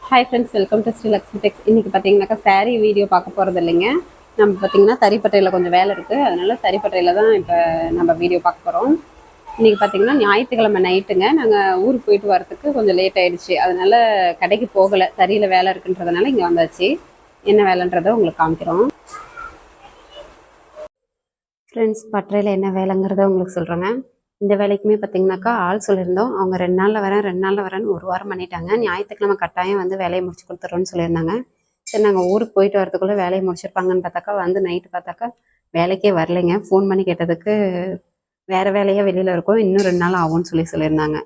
Hi friends, welcome to Sri Lakshmi Tex. இன்றைக்கி பார்த்தீங்கன்னாக்கா saree video பார்க்க போகிறது இல்லைங்க. நம்ம பார்த்தீங்கன்னா தறிப்பட்டையில் கொஞ்சம் வேலை இருக்குது, அதனால் தறிப்பட்டையில் தான் இப்போ நம்ம வீடியோ பார்க்க போகிறோம். இன்றைக்கி பார்த்தீங்கன்னா ஞாயிற்றுக்கிழமை நைட்டுங்க. நாங்கள் ஊருக்கு போயிட்டு வரதுக்கு கொஞ்சம் லேட் ஆகிடுச்சு, அதனால் கடைக்கு போகலை. தறியில் வேலை இருக்குன்றதுனால இங்கே வந்தாச்சு. என்ன வேலைன்றதை உங்களுக்கு காமிக்கிறோம். ஃப்ரெண்ட்ஸ், பட்டறையில் என்ன வேலைங்கிறத உங்களுக்கு சொல்கிறேங்க. இந்த வேலைக்குமே பார்த்தீங்கன்னாக்கா ஆள் சொல்லியிருந்தோம். அவங்க 2 நாளில் வரேன் 2 நாளில் வரேன்னு 1 வாரம் பண்ணிட்டாங்க. ஞாயிற்றுக்கிழமை கட்டாயம் வந்து வேலையை முடிச்சு கொடுத்துட்றோன்னு சொல்லியிருந்தாங்க. சரி, நாங்கள் ஊருக்கு போயிட்டு வரதுக்குள்ளே வேலையை முடிச்சிருப்பாங்கன்னு பார்த்தாக்கா வந்து நைட்டு பார்த்தாக்கா வேலைக்கே வரலைங்க. ஃபோன் பண்ணி கேட்டதுக்கு வேறு வேலையாக வெளியில் இருக்கும், இன்னும் 2 நாள் ஆகும்னு சொல்லியிருந்தாங்க.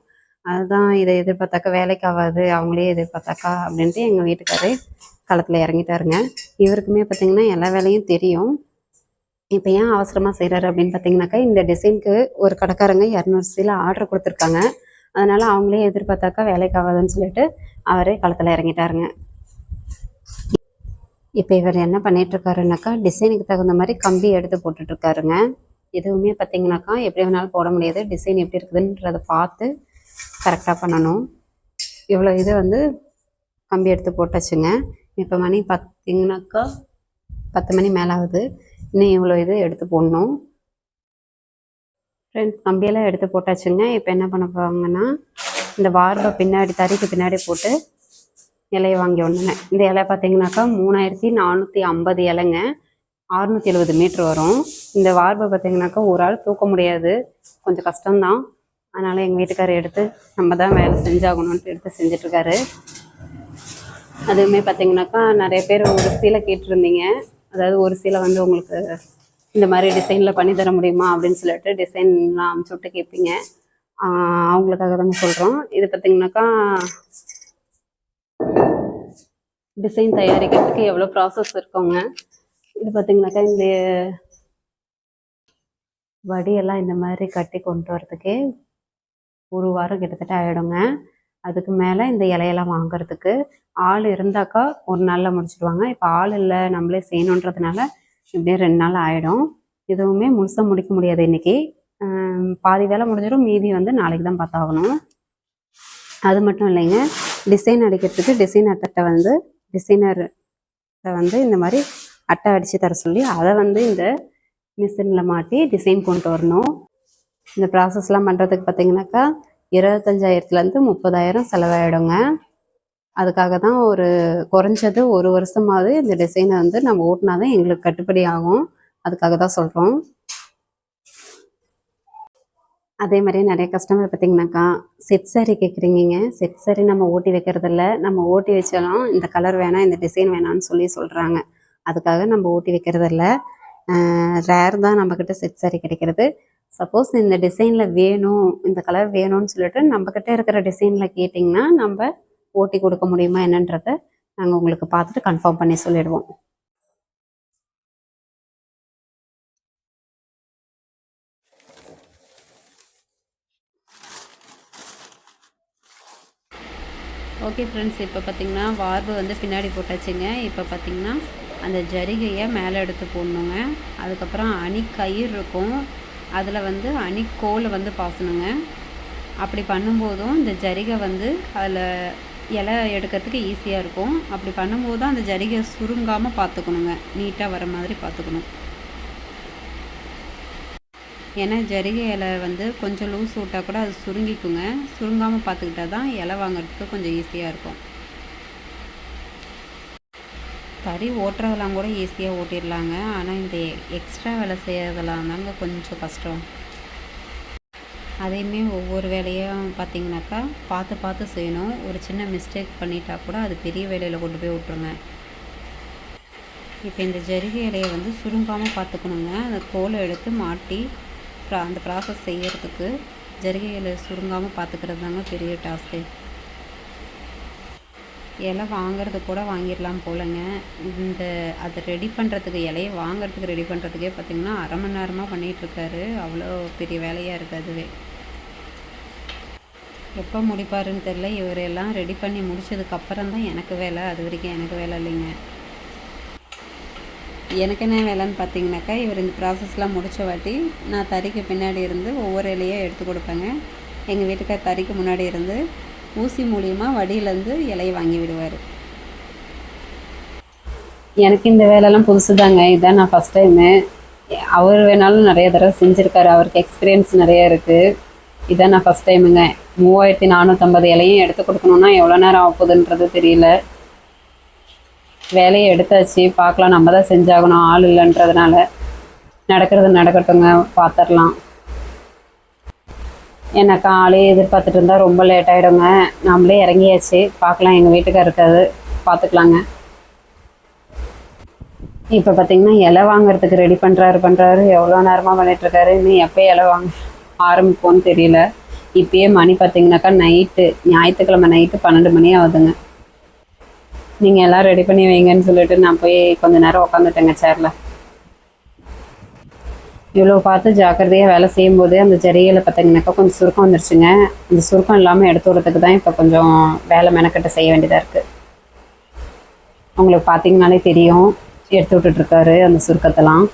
அதுதான் இதை எதிர்பார்த்தாக்கா வேலைக்கு ஆகாது, அவங்களே எதிர்பார்த்தாக்கா அப்படின்ட்டு எங்கள் வீட்டுக்காரரு களத்தில் இறங்கிட்டாருங்க. இவருக்குமே பார்த்திங்கன்னா எல்லா வேலையும் தெரியும். இப்போ ஏன் அவசரமாக செய்கிறாரு அப்படின்னு பார்த்தீங்கன்னாக்கா, இந்த டிசைனுக்கு ஒரு கடைக்காரங்க 200 சீலை ஆர்டர் கொடுத்துருக்காங்க. அதனால் அவங்களே எதிர்பார்த்தாக்கா வேலைக்கு ஆகாதுன்னு சொல்லிட்டு அவரே களத்தில் இறங்கிட்டாருங்க. இப்போ இவர் என்ன பண்ணிகிட்ருக்காருனாக்கா, டிசைனுக்கு தகுந்த மாதிரி கம்பி எடுத்து போட்டுட்ருக்காருங்க. எதுவுமே பார்த்தீங்கன்னாக்கா எப்படி வேணாலும் போட முடியாது, டிசைன் எப்படி இருக்குதுன்றதை பார்த்து கரெக்டாக பண்ணணும். இவ்வளோ இது வந்து கம்பி எடுத்து போட்டாச்சுங்க. இப்போ மணி பார்த்தீங்கன்னாக்கா 10 மணி மேலே ஆகுது. இன்னும் இவ்வளோ இது எடுத்து போடணும். ஃப்ரெண்ட்ஸ், கம்பியெல்லாம் எடுத்து போட்டாச்சுங்க. இப்போ என்ன பண்ண போகிறாங்கன்னா, இந்த வார்பை பின்னாடி தறிக்கு பின்னாடி போட்டு இலையை வாங்கி ஒன்றுங்க. இந்த இலை பார்த்தீங்கன்னாக்கா 3450 இலைங்க, 670 மீட்ரு வரும். இந்த வார்பை பார்த்தீங்கன்னாக்கா ஒரு ஆள் தூக்க முடியாது, கொஞ்சம் கஷ்டம்தான். அதனால் எங்கள் வீட்டுக்காரர் எடுத்து நம்ம தான் வேலை செஞ்சாகணுன்ட்டு எடுத்து செஞ்சிட்ருக்காரு. அதுவுமே பார்த்தீங்கன்னாக்கா நிறைய பேர் ஒரு சீலை கேட்டிருந்தீங்க. அதாவது ஒரு சீலை வந்து உங்களுக்கு இந்த மாதிரி டிசைனில் பண்ணி தர முடியுமா அப்படின்னு சொல்லிட்டு டிசைன்லாம் அமுச்சு விட்டு கேட்பீங்க. அவங்களுக்காக தாங்க சொல்கிறோம். இது பார்த்தீங்கன்னாக்கா டிசைன் தயாரிக்கிறதுக்கு எவ்வளோ ப்ராசஸ் இருக்குங்க. இது பார்த்தீங்கன்னாக்கா இந்த வடியெல்லாம் இந்த மாதிரி கட்டி கொண்டு வரதுக்கே 1 வாரம் கிட்டத்தட்ட ஆகிடுங்க. அதுக்கு மேலே இந்த இலையெல்லாம் வாங்கிறதுக்கு ஆள் இருந்தாக்கா 1 நாளில் முடிச்சுடுவாங்க. இப்போ ஆள் இல்லை, நம்மளே செய்யணுன்றதுனால இப்படியே 2 நாள் ஆகிடும். எதுவுமே முழுசாக முடிக்க முடியாது இன்றைக்கி. பாதி வேலை முடிஞ்சிடும், மீதி வந்து நாளைக்கு தான் பார்த்தாகணும். அது மட்டும் இல்லைங்க, டிசைன் அடிக்கிறதுக்கு டிசைனர் தட்டை வந்து டிசைனர்கிட்ட வந்து இந்த மாதிரி அட்டை அடித்து தர சொல்லி அதை வந்து இந்த மிஷினில் மாட்டி டிசைன் கொண்டு வரணும். இந்த ப்ராசஸ்லாம் பண்ணுறதுக்கு பார்த்தீங்கன்னாக்கா 25,000லேருந்து 30,000 செலவாயிடுங்க. அதுக்காக தான் ஒரு குறைஞ்சது 1 வருஷமாவது இந்த டிசைனை வந்து நம்ம ஓட்டினா தான் எங்களுக்கு கட்டுப்படி ஆகும். அதுக்காக தான் சொல்கிறோம். அதே மாதிரி நிறைய கஸ்டமர் பார்த்திங்கனாக்கா செட் சாரி கேட்குறீங்க. செட் சாரி நம்ம ஓட்டி வைக்கிறதில்ல, நம்ம ஓட்டி வச்சாலும் இந்த கலர் வேணாம், இந்த டிசைன் வேணாம்னு சொல்கிறாங்க. அதுக்காக நம்ம ஓட்டி வைக்கிறதில்ல. ரேர் தான் நம்மக்கிட்ட செட் சாரி கிடைக்கிறது. சப்போஸ் இந்த டிசைனில் வேணும், இந்த கலர் வேணும்னு சொல்லிட்டு நம்மக்கிட்ட இருக்கிற டிசைனில் கேட்டிங்கன்னா நம்ம ஓட்டி கொடுக்க முடியுமா என்னன்றதை நாங்கள் உங்களுக்கு பார்த்துட்டு கன்ஃபார்ம் பண்ணி சொல்லிடுவோம். ஓகே ஃப்ரெண்ட்ஸ், இப்போ பார்த்திங்கன்னா வார்பு வந்து பின்னாடி போட்டாச்சுங்க. இப்போ பார்த்திங்கன்னா அந்த ஜரிகையை மேலே எடுத்து போடணுங்க. அதுக்கப்புறம் அணிக்கயிறு இருக்கும், அதில் வந்து அணிக்கோலை வந்து பாசணுங்க. அப்படி பண்ணும்போதும் இந்த ஜரிகை வந்து அதில் இலை எடுக்கிறதுக்கு ஈஸியாக இருக்கும். அப்படி பண்ணும்போது தான் அந்த ஜரிகை சுருங்காமல் பார்த்துக்கணுங்க, நீட்டாக வர மாதிரி பார்த்துக்கணும். ஏன்னா ஜரிகை இலை வந்து கொஞ்சம் லூஸ் விட்டால் கூட அது சுருங்கிக்குங்க. சுருங்காமல் பார்த்துக்கிட்டா தான் இலை வாங்கிறதுக்கு கொஞ்சம் ஈஸியாக இருக்கும். தறி ஓட்டுறதெல்லாம் கூட ஈஸியாக ஓட்டிடலாங்க, ஆனால் இந்த எக்ஸ்ட்ரா வேலை செய்கிறதெல்லாம் தாங்க கொஞ்சம் கஷ்டம். அதையுமே ஒவ்வொரு வேலையும் பார்த்திங்கனாக்கா பார்த்து பார்த்து செய்யணும். ஒரு சின்ன மிஸ்டேக் பண்ணிட்டா கூட அது பெரிய வேலையில் கொண்டு போய் விட்ருங்க. இப்போ இந்த ஜரிகை இலையை வந்து சுருங்காமல் பார்த்துக்கணுங்க. அந்த கோலை எடுத்து மாட்டி அந்த ப்ராசஸ் செய்கிறதுக்கு ஜரிகை இலை சுருங்காமல் பார்த்துக்கிறது தாங்க பெரிய டாஸ்க்கு. இலை வாங்கிறது கூட வாங்கிடலாம் போலங்க. அதை ரெடி பண்ணுறதுக்கு, இலையை வாங்கிறதுக்கு ரெடி பண்ணுறதுக்கே பார்த்திங்கன்னா 1/2 மணி நேரமாக பண்ணிகிட்ருக்காரு. அவ்வளோ பெரிய வேலையாக இருக்குது. அதுவே எப்போ முடிப்பாருன்னு தெரில. இவரெல்லாம் ரெடி பண்ணி முடித்ததுக்கப்புறம் தான் எனக்கு வேலை, அது வரைக்கும் எனக்கு வேலை இல்லைங்க. எனக்கு என்ன வேலைன்னு பார்த்தீங்கன்னாக்கா, இவர் இந்த ப்ராசஸ்லாம் முடித்த வாட்டி நான் தறிக்கு பின்னாடி இருந்து ஒவ்வொரு இலையாக எடுத்து கொடுப்பேங்க. எங்கள் வீட்டுக்கார் தறிக்கு முன்னாடி இருந்து ஊசி மூலியமாக வடியிலேருந்து இலையை வாங்கி விடுவார். எனக்கு இந்த வேலைலாம் புதுசு தாங்க. இதுதான் நான் ஃபஸ்ட் டைமு. அவர் வேணாலும் நிறைய தடவை செஞ்சுருக்காரு, அவருக்கு எக்ஸ்பீரியன்ஸ் நிறைய இருக்குது. இதான் நான் ஃபஸ்ட் டைமுங்க. 3450 இலையும் எடுத்து கொடுக்கணுன்னா எவ்வளோ நேரம் ஆகுதுன்றது தெரியல. வேலையை எடுத்தாச்சு, பார்க்கலாம். நம்ம தான் செஞ்சாகணும், ஆள் இல்லைன்றதுனால. நடக்கிறது நடக்கட்டுங்க, பார்த்துடலாம். எனக்கு ஆளே எதிர்பார்த்துட்டு இருந்தால் ரொம்ப லேட் ஆகிடுங்க. நாமளே இறங்கியாச்சு, பார்க்கலாம். எங்கள் வீட்டுக்கார் இருக்காது, பார்த்துக்கலாங்க. இப்போ பார்த்தீங்கன்னா இலை வாங்குறதுக்கு ரெடி பண்ணுறாரு. எவ்வளோ நேரமாக பண்ணிகிட்ருக்காரு. இன்னும் எப்போ இலை வாங்க ஆரம்பிப்போன்னு தெரியல. இப்போயே மணி பார்த்தீங்கன்னாக்கா நைட்டு, ஞாயிற்றுக்கிழமை நைட்டு 12 மணி ஆகுதுங்க. நீங்கள் எல்லாம் ரெடி பண்ணி வைங்கன்னு சொல்லிட்டு நான் போய் கொஞ்சம் நேரம் உட்காந்துட்டேங்க சேரில். இவ்வளோ பார்த்து ஜாக்கிரதையாக வேலை செய்யும்போது அந்த ஜரிகையில் பார்த்தீங்கன்னாக்கா கொஞ்சம் சுருக்கம் வந்துருச்சுங்க. அந்த சுருக்கம் இல்லாமல் எடுத்து விடுறதுக்கு தான் இப்போ கொஞ்சம் வேலை மெனக்கட்டு செய்ய வேண்டியதாக இருக்குது. உங்களுக்கு பார்த்தீங்கன்னாலே தெரியும், எடுத்து விட்டுட்ருக்காரு அந்த சுருக்கத்தெல்லாம்.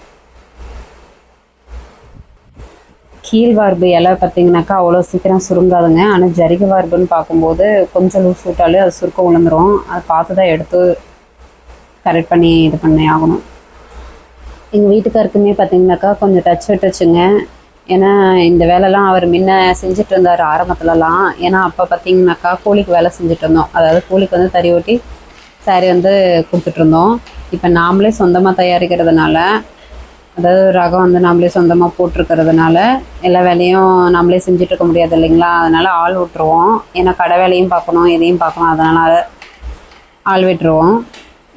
கீழ் வார்பு இலை பார்த்தீங்கன்னாக்கா அவ்வளோ சீக்கிரம் சுருங்காதுங்க. ஆனால் ஜரிகை வார்புன்னு பார்க்கும்போது கொஞ்சம் லூஸ் விட்டாலே அது சுருக்கம் விழுந்துடும். அதை பார்த்து தான் எடுத்து கரெக்ட் பண்ணி இது பண்ணி ஆகணும். எங்கள் வீட்டுக்காருக்குமே பார்த்தீங்கன்னாக்கா கொஞ்சம் டச் விட்டுச்சுங்க. ஏன்னா இந்த வேலைலாம் அவர் முன்ன செஞ்சுட்டு இருந்தார் ஆரம்பத்துலலாம். ஏன்னா அப்போ பார்த்தீங்கன்னாக்கா கூலிக்கு வேலை செஞ்சுட்டு இருந்தோம். அதாவது கூலிக்கு வந்து தறி ஓட்டி சாரி வந்து கொடுத்துட்ருந்தோம். இப்போ நாமளே சொந்தமாக தயாரிக்கிறதுனால, அதாவது ரகம் வந்து நம்மளே சொந்தமாக போட்டிருக்கிறதுனால எல்லா வேலையும் நம்மளே செஞ்சிட்ருக்க முடியாது இல்லைங்களா. அதனால் ஆள் விட்டுருவோம். ஏன்னா கடை வேலையும் பார்க்கணும், எதையும் பார்க்கணும். அதனால் ஆள் விட்டுருவோம்.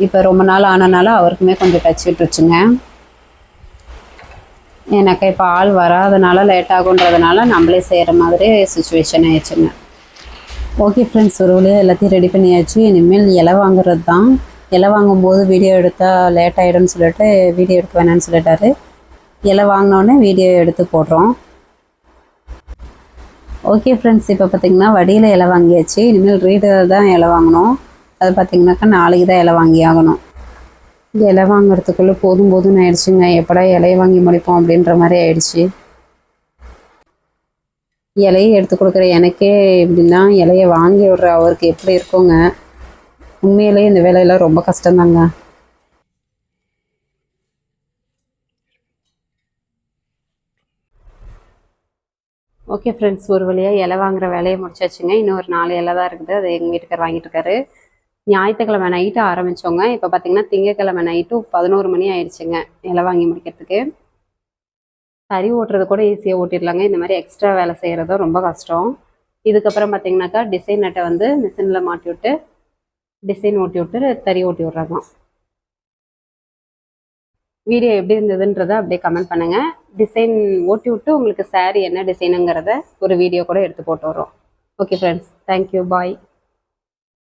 இப்போ ரொம்ப நாள் ஆனனால அவருக்குமே கொஞ்சம் டச் விட்டுருச்சுங்க. எனக்கு இப்போ ஆள் வராதனால லேட் ஆகுன்றதுனால நம்மளே செய்கிற மாதிரி சுச்சுவேஷன் ஆயிடுச்சுங்க. ஓகே ஃப்ரெண்ட்ஸ், ஒரு வழியாக எல்லாத்தையும் ரெடி பண்ணியாச்சு. இனிமேல் இலை வாங்குறது தான். இலை வாங்கும்போது வீடியோ எடுத்தால் லேட் ஆகிடும்னு சொல்லிட்டு வீடியோ எடுக்க வேணான்னு சொல்லிட்டாரு. இலை வாங்கினோடனே வீடியோ எடுத்து போடுறோம். ஓகே ஃப்ரெண்ட்ஸ், இப்போ பார்த்திங்கன்னா வடியில் இலை வாங்கியாச்சு. இனிமேல் ரீடர் தான் இலை வாங்கணும். அது பார்த்திங்கனாக்கா நாளைக்கு தான் இலை வாங்கி ஆகணும். இலை வாங்குறதுக்குள்ளே போதும்னு ஆயிடுச்சுங்க. எப்படா இலையை வாங்கி முடிப்போம் அப்படின்ற மாதிரி ஆயிடுச்சு. இலையை எடுத்து கொடுக்குற எனக்கே எப்படின்னா இலையை வாங்கி விடுற அவருக்கு எப்படி இருக்குங்க. உண்மையிலேயே இந்த வேலையெல்லாம் ரொம்ப கஷ்டம்தாங்க. ஓகே ஃப்ரெண்ட்ஸ், ஒரு வழியாக இலை வாங்குகிற வேலையை முடிச்சாச்சுங்க. இன்னும் ஒரு 4 இலை தான் இருக்குது. அது எங்கள் வீட்டுக்கார் வாங்கிட்டு இருக்காரு. ஞாயிற்றுக்கிழமை நைட்டு ஆரம்பித்தோங்க. இப்போ பார்த்திங்கன்னா திங்கக்கிழமை நைட்டு 11 மணி ஆயிடுச்சுங்க இலை வாங்கி முடிக்கிறதுக்கு. தறி ஓட்டுறது கூட ஈஸியாக ஓட்டிடலாங்க. இந்த மாதிரி எக்ஸ்ட்ரா வேலை செய்கிறது ரொம்ப கஷ்டம். இதுக்கப்புறம் பார்த்திங்கனாக்கா டிசைன் நட்டை வந்து மிஷினில் மாட்டி விட்டு டிசைன் ஓட்டி விட்டு தறி ஓட்டி விட்றாங்க. வீடியோ எப்படி இருந்ததுன்றதை அப்படியே கமெண்ட் பண்ணுங்கள். டிசைன் ஓட்டி விட்டு உங்களுக்கு சாரீ என்ன டிசைனுங்கிறத ஒரு வீடியோ கூட எடுத்து போட்டு வரோம். ஓகே ஃப்ரெண்ட்ஸ், தேங்க்யூ, பாய்.